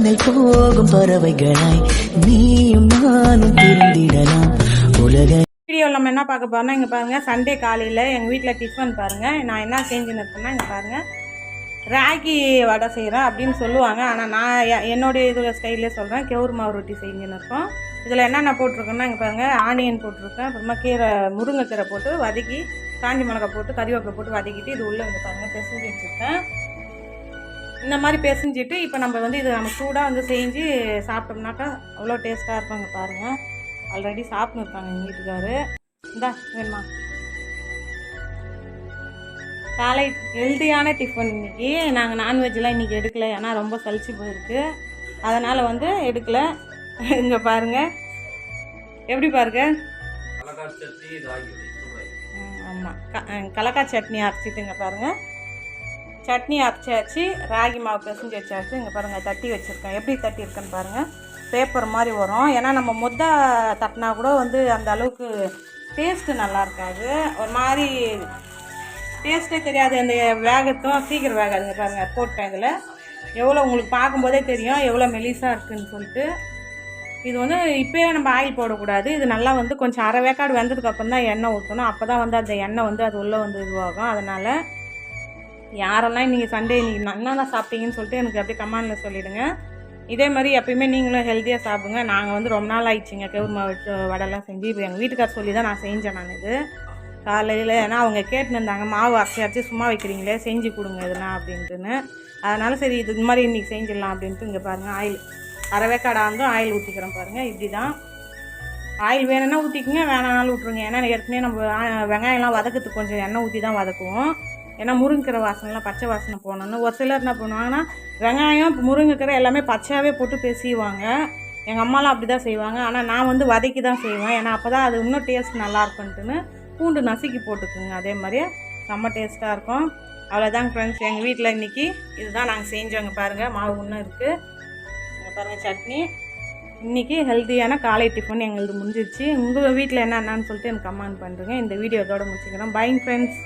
மின்னல் போகும் பறவைகளாய் நீயும் நானும் திருந்திடலாம் உலக. வீடியோவில் நம்ம என்ன பார்க்க போறோம்னா, இங்கே பாருங்கள், சண்டே காலையில் எங்கள் வீட்டில் டிஃபன் பாருங்கள். நான் என்ன செஞ்சுன்னு இருக்கேன்னா, இங்கே பாருங்கள், ராகி வடை செய்கிறேன் அப்படின்னு சொல்லுவாங்க. ஆனால் நான் என்னுடைய இதில் ஸ்டைலே சொல்கிறேன். கெவுரு மாவு ரொட்டி செஞ்சுன்னு இருக்கோம். இதில் என்னென்ன போட்டிருக்கேன்னா, இங்கே பாருங்கள், ஆனியன் போட்டிருக்கேன், அப்புறமா முருங்கைக்கீரை போட்டு வதக்கி, காஞ்சி மிளகாய் போட்டு கறிவேப்பிலை போட்டு வதக்கிட்டு இது உள்ளே இங்கே பாருங்கள் பிசைஞ்சு வச்சுருக்கேன். இந்த மாதிரி பிசைஞ்சிட்டு இப்போ நம்ம வந்து இது நம்ம சூடாக வந்து செஞ்சு சாப்பிட்டோம்னாக்கா அவ்வளோ டேஸ்ட்டாக இருப்பாங்க. பாருங்கள், ஆல்ரெடி சாப்பிட்னு இருக்காங்க எங்கள் வீட்டுக்காரு. இந்தா வேணுமா காலை ஹெல்த்தியான டிஃபன் இன்றைக்கி. நாங்கள் நான்வெஜ்லாம் இன்றைக்கி எடுக்கலை, ஏன்னா ரொம்ப சலிச்சு போயிருக்கு, அதனால் வந்து எடுக்கலை. இங்கே பாருங்கள் எப்படி பாருங்க. ஆமாம், கலக்காய் சட்னி அரைச்சிட்டுங்க பாருங்கள். சட்னி அரைச்சாச்சு, ராகி மாவு பிசைஞ்சு வச்சாச்சு. இங்கே பாருங்கள் தட்டி வச்சுருக்கேன். எப்படி தட்டியிருக்கேன்னு பாருங்கள், பேப்பர் மாதிரி வரும். ஏன்னா நம்ம முட்டை தட்டினா கூட வந்து அந்த அளவுக்கு டேஸ்ட்டு நல்லா இருக்காது, ஒரு மாதிரி டேஸ்ட்டே தெரியாது. அந்த வேகத்தும் சீக்கிரம் வேகாதுங்க. பாருங்கள் போட்டேன் இதில் எவ்வளோ, உங்களுக்கு பார்க்கும்போதே தெரியும் எவ்வளோ மெலிசாக இருக்குதுன்னு சொல்லிட்டு. இது வந்து இப்போயே நம்ம ஆயில் போடக்கூடாது. இது நல்லா வந்து கொஞ்சம் அரை வேக்காடு வெந்ததுக்கப்புறம் தான் எண்ணெய் ஊற்றணும். அப்போ தான் வந்து அந்த எண்ணெய் வந்து அது உள்ளே வந்து இதுவாகும். அதனால் யாரெல்லாம் நீங்கள் சண்டே இன்றைக்கி என்னென்ன சாப்பிட்டீங்கன்னு சொல்லிட்டு எனக்கு அப்படியே கமெண்டில் சொல்லிவிடுங்க. இதே மாதிரி எப்பயுமே நீங்களும் ஹெல்த்தியாக சாப்பிடுங்க. நாங்கள் வந்து ரொம்ப நாள் ஆயிடுச்சிங்க கெவுரு மாவு வடைலாம் செஞ்சு. இப்போ எங்கள் வீட்டுக்கார் சொல்லி தான் நான் செஞ்சேன். நான் இது காலையில், ஏன்னா அவங்க கேட்டுன்னு இருந்தாங்க, மாவு அரைச்சி சும்மா வைக்கிறீங்களே செஞ்சு கொடுங்க எதுனா அப்படின்ட்டுன்னு. அதனால் சரி இது மாதிரி இன்றைக்கி செஞ்சிடலாம் அப்படின்ட்டு. இங்கே பாருங்கள், ஆயில் அரை வேக்காடாக இருந்தும் ஆயில் ஊற்றிக்கிறோம் பாருங்கள். இப்படி தான் ஆயில் வேணும்னா ஊற்றிக்கிங்க, வேணானாலும் விட்ருங்க. ஏன்னா ஏற்கனவே நம்ம வெங்காயம்லாம் வதக்கிறதுக்கு கொஞ்சம் எண்ணெய் ஊற்றி தான் வதக்குவோம். ஏன்னா முருங்கைக்கீரை வாசனைலாம் பச்சை வாசனை போகணுன்னு. ஒரு சிலர் என்ன பண்ணுவாங்கன்னா, வெங்காயம் முருங்கைக்கீரை எல்லாமே பச்சையாகவே போட்டு பேசிடுவாங்க. எங்கள் அம்மாலாம் அப்படி தான் செய்வாங்க. ஆனால் நான் வந்து வதக்கி தான் செய்வேன், ஏன்னா அப்போ தான் அது இன்னும் டேஸ்ட் நல்லாயிருக்குன்ட்டுன்னு. பூண்டு நசுக்கி போட்டுக்குங்க, அதே மாதிரியே செம்ம டேஸ்ட்டாக இருக்கும். அவ்வளோதாங்க ஃப்ரெண்ட்ஸ், எங்கள் வீட்டில் இன்றைக்கி இதுதான் நாங்கள் செஞ்சோங்க. பாருங்கள், மாவு இன்னும் இருக்குது. இங்கே பாருங்கள் சட்னி. இன்றைக்கி ஹெல்த்தியான காலை டிஃபன் எங்களுக்கு முடிஞ்சிருச்சு. உங்கள் வீட்டில் என்னென்னு சொல்லிட்டு எனக்கு கமெண்ட் பண்ணுறேங்க. இந்த வீடியோ இதோட முடிச்சுக்கிறோம். Bye friends.